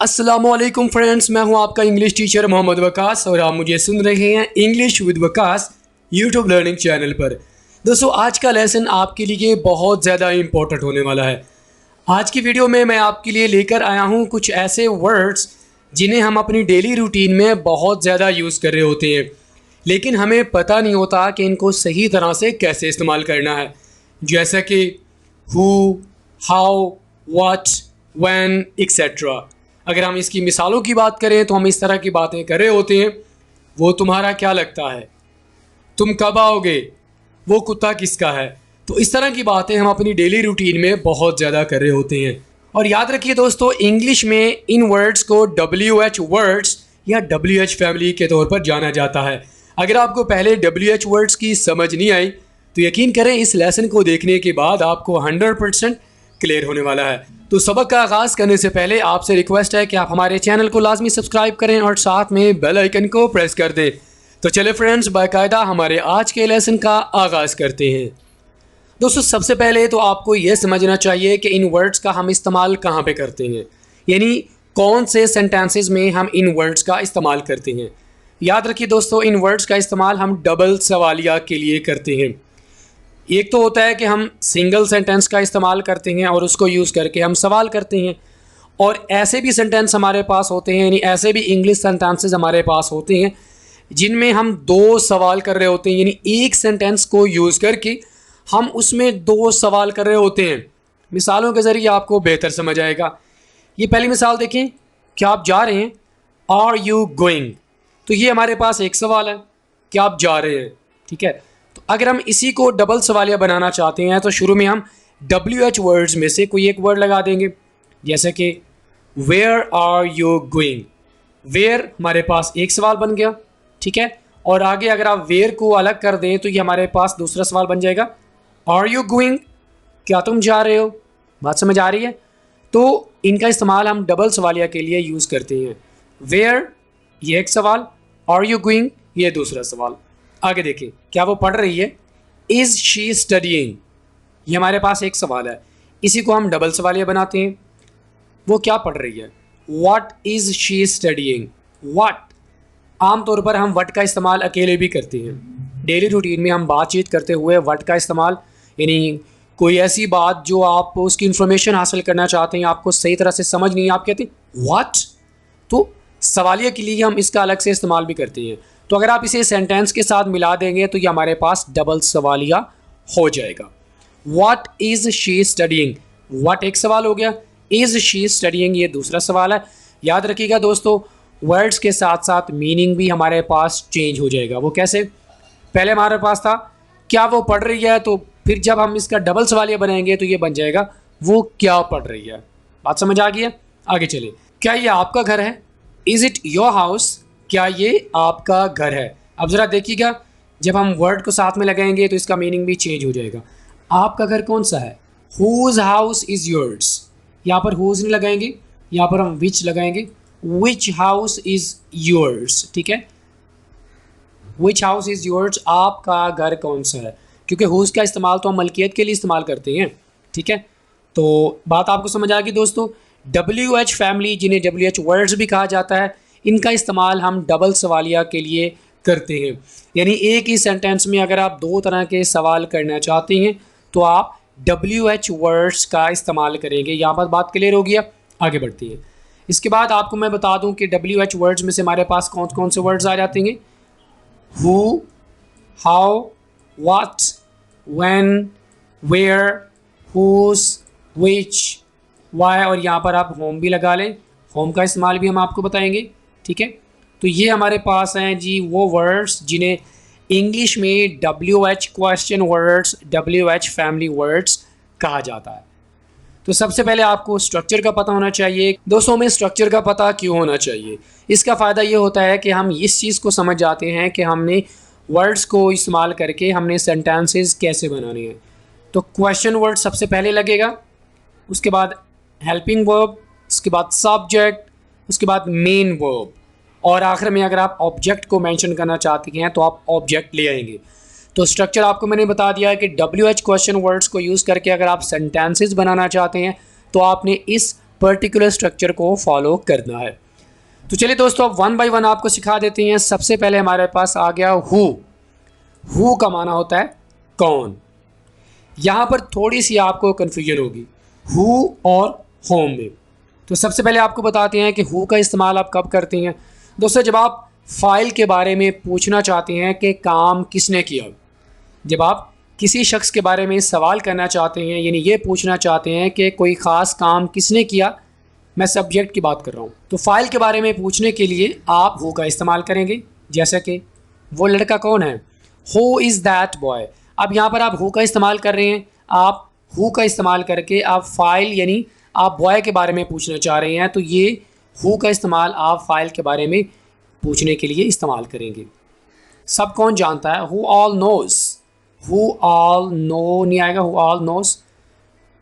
अस्सलामुअलैकुम फ्रेंड्स, मैं हूं आपका इंग्लिश टीचर मोहम्मद वकास और आप मुझे सुन रहे हैं English with Waqas YouTube learning channel पर। दोस्तों, आज का लेसन आपके लिए बहुत ज़्यादा इम्पोर्टेंट होने वाला है। आज की वीडियो में मैं आपके लिए लेकर आया हूं कुछ ऐसे वर्ड्स जिन्हें हम अपनी डेली रूटीन में बहुत ज़्यादा यूज़ कर रहे होते हैं, लेकिन हमें पता नहीं होता कि इनको सही तरह से कैसे इस्तेमाल करना है। जैसा कि who, how, what, when, etcetera. अगर हम इसकी मिसालों की बात करें तो हम इस तरह की बातें कर रहे होते हैं। वो तुम्हारा क्या लगता है? तुम कब आओगे? वो कुत्ता किसका है? तो इस तरह की बातें हम अपनी डेली रूटीन में बहुत ज़्यादा कर रहे होते हैं। और याद रखिए दोस्तों, इंग्लिश में इन वर्ड्स को WH वर्ड्स या WH फैमिली के तौर पर जाना जाता है। अगर आपको पहले WH वर्ड्स की समझ नहीं आई तो यकीन करें, इस लेसन को देखने के बाद आपको 100% क्लियर होने वाला है। तो सबक का आगाज़ करने से पहले आपसे रिक्वेस्ट है कि आप हमारे चैनल को लाजमी सब्सक्राइब करें और साथ में बेल आइकन को प्रेस कर दें। तो चले फ्रेंड्स, बाकायदा हमारे आज के लेसन का आगाज़ करते हैं। दोस्तों, सबसे पहले तो आपको यह समझना चाहिए कि इन वर्ड्स का हम इस्तेमाल कहाँ पे करते हैं, यानी कौन से सेंटेंसेस में हम इन वर्ड्स का इस्तेमाल करते हैं। याद रखिए दोस्तों, इन वर्ड्स का इस्तेमाल हम डबल सवालिया के लिए करते हैं। एक तो होता है कि हम सिंगल सेंटेंस का इस्तेमाल करते हैं और उसको यूज़ करके हम सवाल करते हैं, और ऐसे भी सेंटेंस हमारे पास होते हैं, यानी ऐसे भी इंग्लिश सेंटेंसेस हमारे पास होते हैं जिनमें हम दो सवाल कर रहे होते हैं, यानी एक सेंटेंस को यूज़ करके हम उसमें दो सवाल कर रहे होते हैं। मिसालों के ज़रिए आपको बेहतर समझ आएगा। ये पहली मिसाल देखें, क्या आप जा रहे हैं? Are you going? तो ये हमारे पास एक सवाल है, क्या आप जा रहे हैं, ठीक है। तो अगर हम इसी को डबल सवालिया बनाना चाहते हैं तो शुरू में हम WH वर्ड्स में से कोई एक वर्ड लगा देंगे, जैसे कि where are you going. Where हमारे पास एक सवाल बन गया, ठीक है। और आगे अगर आप वेयर को अलग कर दें तो ये हमारे पास दूसरा सवाल बन जाएगा, आर यू गोइंग? क्या तुम जा रहे हो? बात समझ आ रही है? तो इनका इस्तेमाल हम डबल सवालिया के लिए यूज़ करते हैं। वेयर ये एक सवाल, आर यू गोइंग ये दूसरा सवाल। आगे देखिए, क्या वो पढ़ रही है? Is she studying? ये हमारे पास एक सवाल है, इसी को हम डबल सवालिया बनाते हैं। वो क्या पढ़ रही है? What is she studying? What, आमतौर पर हम व्हाट का इस्तेमाल अकेले भी करते हैं। डेली रूटीन में हम बातचीत करते हुए व्हाट का इस्तेमाल, यानी कोई ऐसी बात जो आप उसकी इन्फॉर्मेशन हासिल करना चाहते हैं, आपको सही तरह से समझ नहीं है, आप कहते हैं व्हाट। तो सवालिया के लिए हम इसका अलग से इस्तेमाल भी करते हैं। तो अगर आप इसे सेंटेंस के साथ मिला देंगे तो ये हमारे पास डबल सवालिया हो जाएगा। What is she studying? What एक सवाल हो गया, इज़ शी स्टडीइंग ये दूसरा सवाल है। याद रखिएगा दोस्तों, वर्ड्स के साथ साथ मीनिंग भी हमारे पास चेंज हो जाएगा। वो कैसे? पहले हमारे पास था क्या वो पढ़ रही है, तो फिर जब हम इसका डबल सवालिया बनाएंगे तो ये बन जाएगा वो क्या पढ़ रही है। बात समझ आ गई है? आगे चलिए, क्या ये आपका घर है? Is it your house? क्या ये आपका घर है? अब ज़रा देखिएगा, जब हम वर्ड को साथ में लगाएंगे तो इसका मीनिंग भी चेंज हो जाएगा। आपका घर कौन सा है? Who's house is yours? यहाँ पर हुज़ नहीं लगाएंगे, यहाँ पर हम विच लगाएंगे। विच हाउस इज़ योर्स? ठीक है, विच हाउस इज़ योर्स, आपका घर कौन सा है, क्योंकि हुज़ का इस्तेमाल तो हम मलकियत के लिए इस्तेमाल करते हैं, ठीक है। तो बात आपको समझ आ गई दोस्तों। WH फैमिली, जिन्हें WH वर्ड्स भी कहा जाता है, इनका इस्तेमाल हम डबल सवालिया के लिए करते हैं। यानी एक ही सेंटेंस में अगर आप दो तरह के सवाल करना चाहते हैं तो आप WH वर्ड्स का इस्तेमाल करेंगे। यहाँ पर बात क्लियर हो गया? आगे बढ़ती है। इसके बाद आपको मैं बता दूं कि WH वर्ड्स में से हमारे पास कौन कौन से वर्ड्स आ जाते हैं? Who, how, what, when, where, whose, which, why, और यहाँ पर आप होम भी लगा लें। होम का इस्तेमाल भी हम आपको बताएंगे, ठीक है। तो ये हमारे पास हैं जी वो वर्ड्स जिन्हें इंग्लिश में WH question words, WH family words कहा जाता है। तो सबसे पहले आपको स्ट्रक्चर का पता होना चाहिए। दोस्तों, में स्ट्रक्चर का पता क्यों होना चाहिए? इसका फ़ायदा ये होता है कि हम इस चीज़ को समझ जाते हैं कि हमने वर्ड्स को इस्तेमाल करके हमने सेंटेंसेस कैसे बनाने हैं। तो क्वेश्चन वर्ड सबसे पहले लगेगा, उसके बाद हेल्पिंग वर्ब, उसके बाद सब्जेक्ट, उसके बाद मेन वर्ब, और आखिर में अगर आप ऑब्जेक्ट को मेंशन करना चाहते हैं तो आप ऑब्जेक्ट ले आएंगे। तो स्ट्रक्चर आपको मैंने बता दिया है कि WH क्वेश्चन वर्ड्स को यूज़ करके अगर आप सेंटेंसेस बनाना चाहते हैं तो आपने इस पर्टिकुलर स्ट्रक्चर को फॉलो करना है। तो चलिए दोस्तों, अब वन बाय वन आपको सिखा देते हैं। सबसे पहले हमारे पास आ गया हु का माना होता है कौन। यहाँ पर थोड़ी सी आपको कन्फ्यूजन होगी हु और होम में। तो सबसे पहले आपको बताते हैं कि हु का इस्तेमाल आप कब करते हैं। दोस्तों, जब आप फाइल के बारे में पूछना चाहते हैं कि काम किसने किया, जब आप किसी शख्स के बारे में सवाल करना चाहते हैं, यानी ये पूछना चाहते हैं कि कोई ख़ास काम किसने किया, मैं सब्जेक्ट की बात कर रहा हूँ, तो फाइल के बारे में पूछने के लिए आप हु का इस्तेमाल करेंगे। जैसे कि वो लड़का कौन है, हु इज़ दैट बॉय। अब यहाँ पर आप हु का इस्तेमाल कर रहे हैं, आप हु का इस्तेमाल करके आप फाइल यानी आप बॉय के बारे में पूछना चाह रहे हैं, तो ये हु का इस्तेमाल आप फाइल के बारे में पूछने के लिए इस्तेमाल करेंगे। सब कौन जानता है, who all knows. Who all know नहीं आएगा, हु ऑल नोज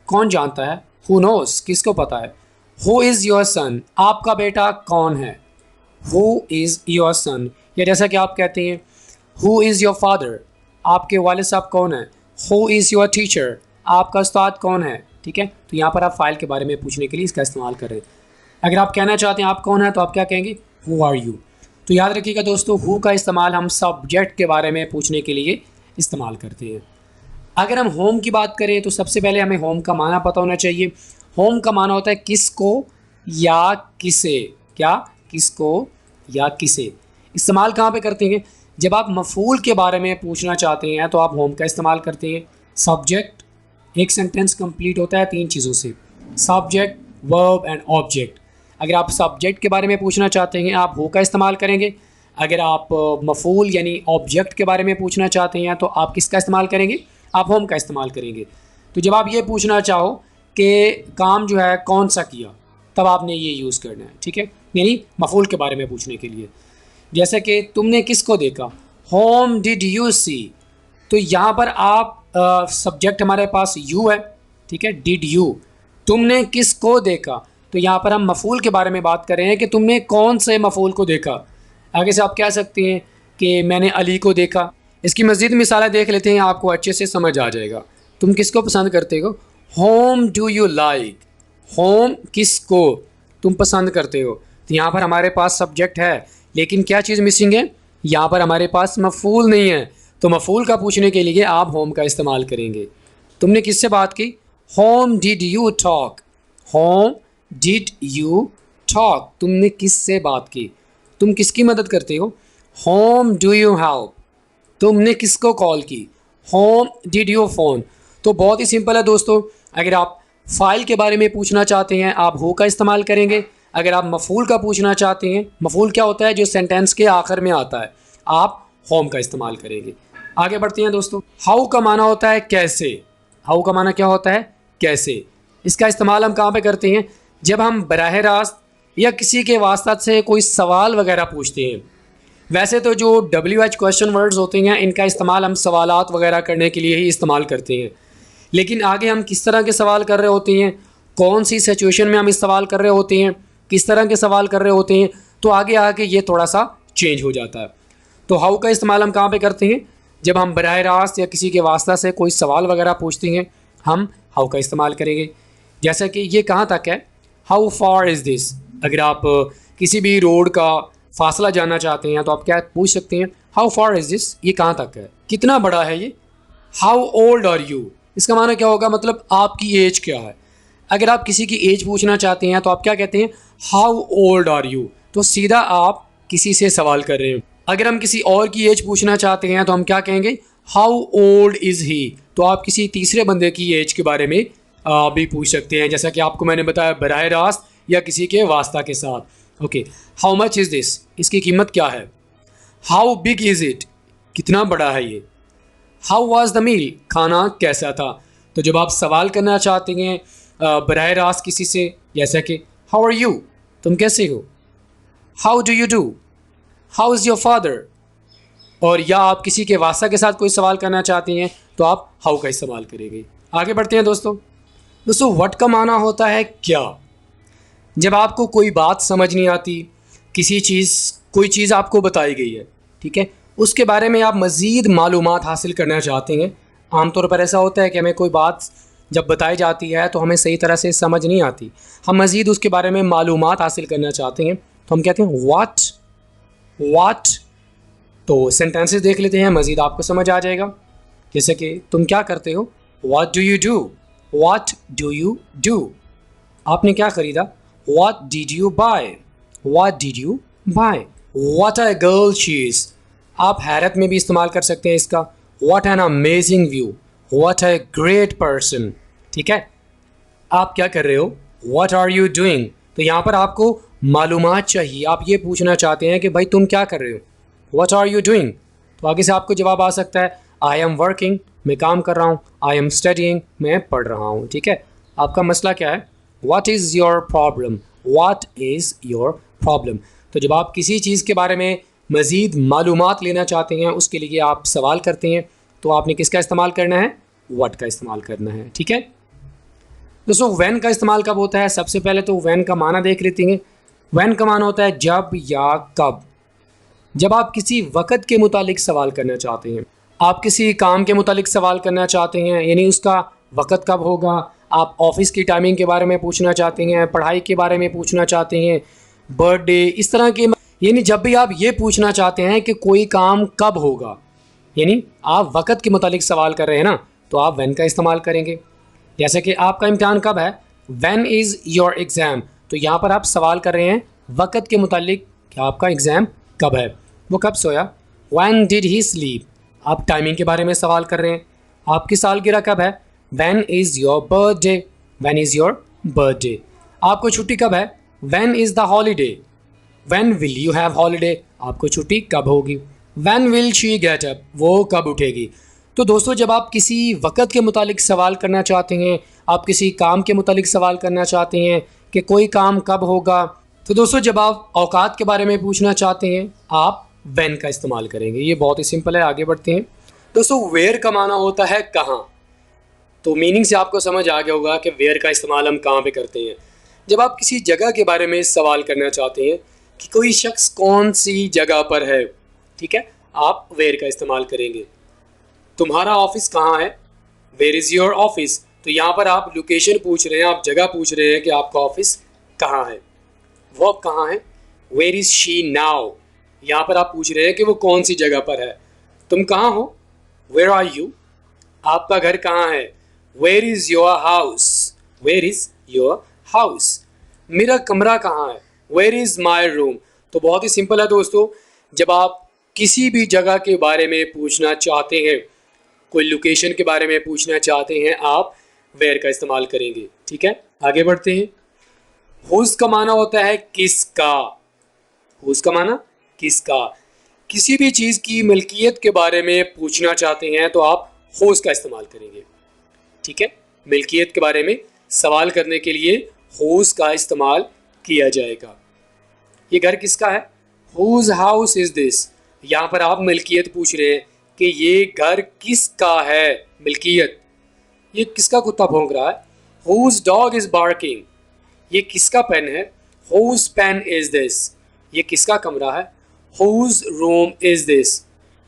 कौन जानता है, हु नोज किसको पता है। हु इज़ योर सन, आपका बेटा कौन है, हु इज़ योर सन। या जैसा कि आप कहते हैं हु इज़ योर फादर, आपके वालिद साहब कौन है। हु इज़ योर टीचर, आपका उस्ताद कौन है। ठीक है, तो यहाँ पर आप फाइल के बारे में पूछने के लिए इसका इस्तेमाल कर रहे हैं। अगर आप कहना चाहते हैं आप कौन है, तो आप क्या कहेंगे, हु आर यू। तो याद रखिएगा दोस्तों, हु का इस्तेमाल हम सब्जेक्ट के बारे में पूछने के लिए इस्तेमाल करते हैं। अगर हम होम की बात करें तो सबसे पहले हमें होम का माना पता होना चाहिए। होम का माना होता है किसको या किसे। क्या, किसको या किसे। इस्तेमाल कहाँ पे करते हैं, जब आप मफूल के बारे में पूछना चाहते हैं तो आप होम का इस्तेमाल करते हैं। सब्जेक्ट, एक सेंटेंस कंप्लीट होता है 3 चीज़ों से, सब्जेक्ट, वर्ब एंड ऑब्जेक्ट। अगर आप सब्जेक्ट के बारे में पूछना चाहते हैं आप हु का इस्तेमाल करेंगे। अगर आप मफूल यानी ऑब्जेक्ट के बारे में पूछना चाहते हैं तो आप किसका इस्तेमाल करेंगे, आप होम का इस्तेमाल करेंगे। तो जब आप ये पूछना चाहो कि काम जो है कौन सा किया, तब आपने ये यूज़ करना है। ठीक है, यानी मफूल के बारे में पूछने के लिए। जैसे कि तुमने किसको देखा, होम डिड यू सी। तो यहाँ पर आप सब्जेक्ट हमारे पास यू है। ठीक है, डिड यू, तुमने किसको देखा, तो यहाँ पर हम मफूल के बारे में बात कर रहे हैं कि तुमने कौन से मफूल को देखा। आगे से आप कह सकते हैं कि मैंने अली को देखा। इसकी मज़ीद मिसालें देख लेते हैं, आपको अच्छे से समझ आ जाएगा। तुम किसको पसंद करते हो, home do you like. Home किसको तुम पसंद करते हो। तो यहाँ पर हमारे पास सब्जेक्ट है, लेकिन क्या चीज़ मिसिंग है, यहाँ पर हमारे पास मफूल नहीं है। तो मफूल का पूछने के लिए आप होम का इस्तेमाल करेंगे। तुमने किससे बात की, home did you talk. Home did you talk, तुमने किससे बात की, तुम किसकी मदद करते हो, होम डू यू हेल्प। तुमने किसको कॉल की, होम डिड यू फ़ोन। तो बहुत ही सिंपल है दोस्तों। अगर आप फाइल के बारे में पूछना चाहते हैं आप हु का इस्तेमाल करेंगे। अगर आप मफूल का पूछना चाहते हैं, मफूल क्या होता है, जो सेंटेंस के आखिर में आता है, आप होम का इस्तेमाल करेंगे। आगे बढ़ते हैं दोस्तों। हाउ का माना होता है कैसे। हाउ का माना क्या होता है, कैसे। इसका इस्तेमाल हम कहाँ पे करते हैं, जब हम बराह रास्त या किसी के वास्ता से कोई सवाल वगैरह पूछते हैं। वैसे तो जो WH क्वेश्चन वर्ड्स होते हैं इनका इस्तेमाल हम सवालात वगैरह करने के लिए ही इस्तेमाल करते हैं, लेकिन आगे हम किस तरह के सवाल कर रहे होते हैं, कौन सी सिचुएशन में हम इस सवाल कर रहे होते हैं, किस तरह के सवाल कर रहे होते हैं, तो आगे आके ये थोड़ा सा चेंज हो जाता है। तो हाउ का इस्तेमाल हम कहाँ पे करते हैं, जब हम बराह रास्त या किसी के वास्ता से कोई सवाल वगैरह पूछते हैं हम हाउ का इस्तेमाल करेंगे। जैसा कि ये कहाँ तक है, हाउ फार इज़ दिस। अगर आप किसी भी रोड का फासला जानना चाहते हैं तो आप क्या पूछ सकते हैं, हाउ फार इज़ दिस, ये कहाँ तक है, कितना बड़ा है ये। हाउ ओल्ड आर यू, इसका माना क्या होगा, मतलब आपकी एज क्या है। अगर आप किसी की एज पूछना चाहते हैं तो आप क्या कहते हैं, हाउ ओल्ड आर यू। तो सीधा आप किसी से सवाल कर रहे हैं। अगर हम किसी और की एज पूछना चाहते हैं तो हम क्या कहेंगे, हाउ ओल्ड इज़ ही। तो आप किसी तीसरे बंदे की एज के बारे में भी पूछ सकते हैं, जैसा कि आपको मैंने बताया बराह रास्त या किसी के वास्ता के साथ। Okay, how much is this, इसकी कीमत क्या है। हाउ बिग इज़ इट, कितना बड़ा है ये। हाउ वाज द मील, खाना कैसा था। तो जब आप सवाल करना चाहते हैं बराह रास्त किसी से, जैसा कि हाउ आर यू, तुम कैसे हो। How do you do, how is your father. और या आप किसी के वास्ता के साथ कोई सवाल करना चाहते हैं तो आप हाउ का इस्तेमाल करेंगे। आगे बढ़ते हैं दोस्तों। व्हाट का माना होता है क्या। जब आपको कोई बात समझ नहीं आती, कोई चीज़ आपको बताई गई है, ठीक है, उसके बारे में आप मज़ीद मालूमात हासिल करना चाहते हैं। आमतौर पर ऐसा होता है कि हमें कोई बात जब बताई जाती है तो हमें सही तरह से समझ नहीं आती, हम मज़ीद उसके बारे में मालूमात हासिल करना चाहते हैं, तो हम कहते हैं व्हाट। तो सेंटेंसेस देख लेते हैं, मज़ीद आपको समझ आ जाएगा। जैसे कि तुम क्या करते हो, what do you do, what do you do. आपने क्या ख़रीदा, what did you buy, what did you buy. What a girl she is, आप हैरत में भी इस्तेमाल कर सकते हैं इसका, what an amazing view, what a great person. ठीक है, आप क्या कर रहे हो, व्हाट आर यू डूइंग। तो यहाँ पर आपको मालूमात चाहिए, आप ये पूछना चाहते हैं कि भाई तुम क्या कर रहे हो, व्हाट आर यू डूइंग। तो आगे से आपको जवाब आ सकता है आई एम वर्किंग, मैं काम कर रहा हूँ, आई एम स्टडीइंग, मैं पढ़ रहा हूँ। ठीक है, आपका मसला क्या है, what is your problem, what is your problem. तो जब आप किसी चीज़ के बारे में मज़ीद मालूमात लेना चाहते हैं, उसके लिए आप सवाल करते हैं, तो आपने किसका इस्तेमाल करना है, व्हाट का इस्तेमाल करना है। ठीक है दोस्तों, व्हेन का इस्तेमाल कब होता है, सबसे पहले तो व्हेन का माना देख लेते हैं। व्हेन का माना होता है जब या कब। जब आप किसी वक़्त के मुतालिक सवाल करना चाहते हैं, आप किसी काम के मुतालिक सवाल करना चाहते हैं, यानी उसका वक़्त कब होगा, आप ऑफ़िस की टाइमिंग के बारे में पूछना चाहते हैं, पढ़ाई के बारे में पूछना चाहते हैं, बर्थडे, इस तरह के, यानी जब भी आप ये पूछना चाहते हैं कि कोई काम कब होगा, यानी आप वक़्त के मुतालिक सवाल कर रहे हैं ना, तो आप व्हेन का इस्तेमाल करेंगे। जैसे कि आपका इम्तिहान कब है, व्हेन इज़ योर एग्ज़ाम। तो यहाँ पर आप सवाल कर रहे हैं वक़्त के मुतालिक कि आपका एग्ज़ाम कब है, वो कब सोया, व्हेन डिड ही स्लीप। आप टाइमिंग के बारे में सवाल कर रहे हैं, आपकी सालगिरह कब है, when is your birthday, when is your birthday. आपको छुट्टी कब है, when is the holiday, when will you have holiday, आपको छुट्टी कब होगी, when will she get up, वो कब उठेगी। तो दोस्तों, जब आप किसी वक़्त के मुतालिक सवाल करना चाहते हैं, आप किसी काम के मुतालिक सवाल करना चाहते हैं कि कोई काम कब होगा, तो दोस्तों जब आप औकात के बारे में पूछना चाहते हैं, आप व्हेन का इस्तेमाल करेंगे। ये बहुत ही सिंपल है, आगे बढ़ते हैं। दोस्तों, वेयर का माना होता है कहाँ। तो मीनिंग से आपको समझ आ गया होगा कि वेयर का इस्तेमाल हम कहाँ पे करते हैं। जब आप किसी जगह के बारे में सवाल करना चाहते हैं कि कोई शख्स कौन सी जगह पर है, ठीक है, आप वेयर का इस्तेमाल करेंगे। तुम्हारा ऑफिस कहाँ है, वेयर इज़ योर ऑफिस। तो यहाँ पर आप लोकेशन पूछ रहे हैं, आप जगह पूछ रहे हैं कि आपका ऑफिस कहाँ है, वो अब कहाँ है, वेयर इज़ शी नाउ। यहाँ पर आप पूछ रहे हैं कि वो कौन सी जगह पर है। तुम कहाँ हो, वेयर आर यू। आपका घर कहाँ है, where is your house, where is your house. मेरा कमरा कहाँ है, वेयर इज़ माई रूम। तो बहुत ही सिंपल है दोस्तों, जब आप किसी भी जगह के बारे में पूछना चाहते हैं, कोई लोकेशन के बारे में पूछना चाहते हैं, आप वेयर का इस्तेमाल करेंगे। ठीक है, आगे बढ़ते हैं। हुज़ का माना होता है किसका, हुज़ का माना किसका। किसी भी चीज़ की मिल्कियत के बारे में पूछना चाहते हैं तो आप हुज़ का इस्तेमाल करेंगे। ठीक है, मिल्कियत के बारे में सवाल करने के लिए हुज़ का इस्तेमाल किया जाएगा। ये घर किसका है, हुज़ हाउस इज़ दिस। यहाँ पर आप मिल्कियत पूछ रहे हैं कि ये घर किसका है, मिल्कियत। ये किसका कुत्ता भौंक रहा है, हुज़ डॉग इज़ बार्किंग। ये किसका पेन है, हुज़ पेन इज़ दिस। ये किसका कमरा है, हुज़ रूम इज़ दिस।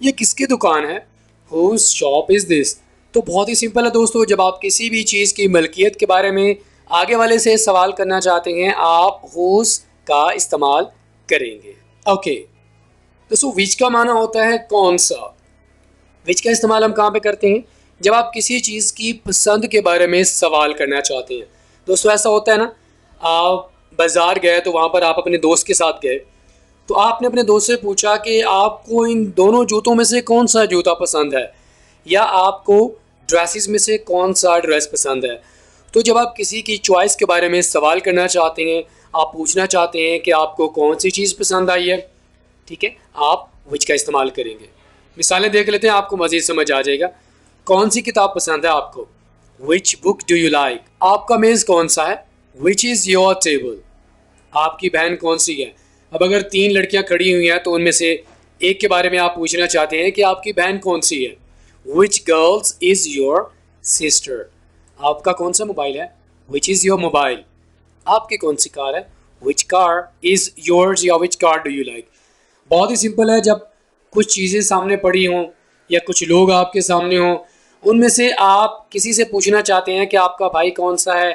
ये किसकी दुकान है, हुज़ शॉप इज़ दिस। तो बहुत ही सिंपल है दोस्तों, जब आप किसी भी चीज़ की मिल्कियत के बारे में आगे वाले से सवाल करना चाहते हैं, आप हुज़ का इस्तेमाल करेंगे। ओके दोस्तों, विच का माना होता है कौन सा। विच का इस्तेमाल हम कहाँ पे करते हैं, जब आप किसी चीज़ की पसंद के बारे में सवाल करना चाहते हैं। दोस्तों ऐसा होता है ना, आप बाज़ार गए तो वहाँ पर आप अपने दोस्त के साथ गए, तो आपने अपने दोस्त से पूछा कि आपको इन दोनों जूतों में से कौन सा जूता पसंद है, या आपको ड्रेसेस में से कौन सा ड्रेस पसंद है। तो जब आप किसी की चॉइस के बारे में सवाल करना चाहते हैं, आप पूछना चाहते हैं कि आपको कौन सी चीज़ पसंद आई है, ठीक है, आप विच का इस्तेमाल करेंगे। मिसालें देख लेते हैं, आपको मज़ीद समझ आ जाएगा। कौन सी किताब पसंद है आपको, which book do you like. आपका मेज़ कौन सा है, विच इज़ योर टेबल। आपकी बहन कौन सी है। अब अगर 3 लड़कियां खड़ी हुई हैं तो उनमें से एक के बारे में आप पूछना चाहते हैं कि आपकी बहन कौन सी है, विच गर्ल्स इज़ योर सिस्टर। आपका कौन सा मोबाइल है, विच इज़ योर मोबाइल। आपकी कौन सी कार है, विच कार इज़ योर्स, या which car do you like. बहुत ही सिंपल है, जब कुछ चीज़ें सामने पड़ी हों या कुछ लोग आपके सामने हों, उनमें से आप किसी से पूछना चाहते हैं कि आपका भाई कौन सा है,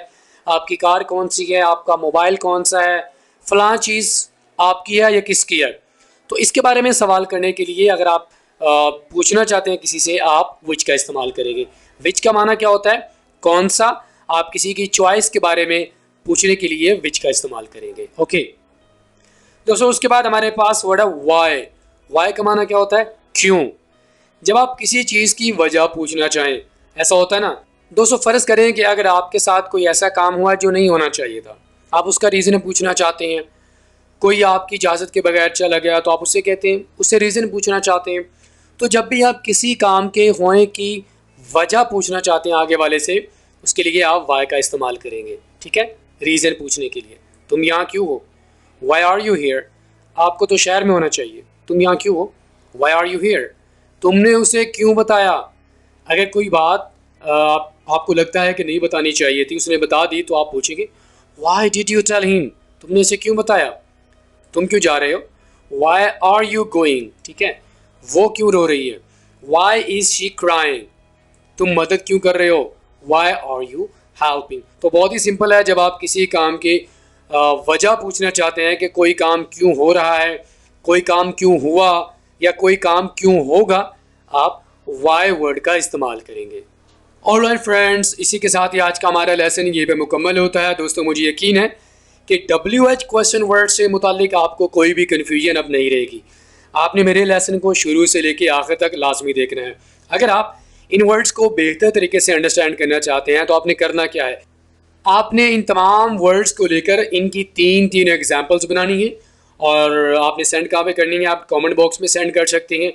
आपकी कार कौन सी है, आपका मोबाइल कौन सा है, फ़लाँ चीज़ आपकी है या किसकी है। तो इसके बारे में सवाल करने के लिए अगर आप पूछना चाहते हैं किसी से, आप विच का इस्तेमाल करेंगे। विच का माना क्या होता है? कौन सा। आप किसी की चॉइस के बारे में पूछने के लिए विच का इस्तेमाल करेंगे। ओके दोस्तों, उसके बाद हमारे पास वर्ड है वाई। वाई का माना क्या होता है? क्यों। जब आप किसी चीज़ की वजह पूछना चाहें, ऐसा होता है ना दोस्तों। फ़र्ज़ करें कि अगर आपके साथ कोई ऐसा काम हुआ जो नहीं होना चाहिए था, आप उसका रीज़न पूछना चाहते हैं। कोई आपकी इजाज़त के बगैर चला गया तो आप उससे कहते हैं, उससे रीज़न पूछना चाहते हैं। तो जब भी आप किसी काम के होने की वजह पूछना चाहते हैं आगे वाले से, उसके लिए आप वाई का इस्तेमाल करेंगे। ठीक है, रीज़न पूछने के लिए। तुम यहाँ क्यों हो? Why are you here. आपको तो शहर में होना चाहिए, तुम यहाँ क्यों हो? Why are you here. तुमने उसे क्यों बताया? अगर कोई बात आपको लगता है कि नहीं बतानी चाहिए थी, उसने बता दी, तो आप पूछेंगे why did you tell him. तुमने इसे क्यों बताया? तुम क्यों जा रहे हो? Why are you going. ठीक है, वो क्यों रो रही है? Why is she crying. तुम मदद क्यों कर रहे हो? Why are you helping. तो बहुत ही सिंपल है, जब आप किसी काम की वजह पूछना चाहते हैं कि कोई काम क्यों हो रहा है, कोई काम क्यों हुआ या कोई काम क्यों होगा, आप वाई वर्ड का इस्तेमाल करेंगे। ऑलराइट फ्रेंड्स, इसी के साथ ही आज का हमारा लेसन ये पे मुकम्मल होता है। दोस्तों, मुझे यकीन है कि WH क्वेश्चन वर्ड से मुतालिक आपको कोई भी कन्फ्यूजन अब नहीं रहेगी। आपने मेरे लेसन को शुरू से लेकर आखिर तक लाजमी देखना है। अगर आप इन वर्ड्स को बेहतर तरीके से अंडरस्टैंड करना चाहते हैं तो आपने करना क्या है? आपने इन तमाम वर्ड्स को लेकर इनकी तीन एग्जाम्पल्स बनानी है और आपने सेंड कहाँ पे करनी है? आप कमेंट बॉक्स में सेंड कर सकते हैं।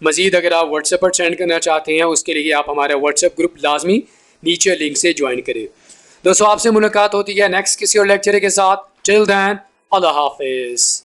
मज़ीद अगर आप व्हाट्सएप पर सेंड करना चाहते हैं, उसके लिए आप हमारा व्हाट्सएप ग्रुप लाजमी नीचे लिंक से ज्वाइन करें। दोस्तों, आपसे मुलाकात होती है नेक्स्ट किसी और लेक्चर के साथ। टिल देन, अल्लाह हाफिज़।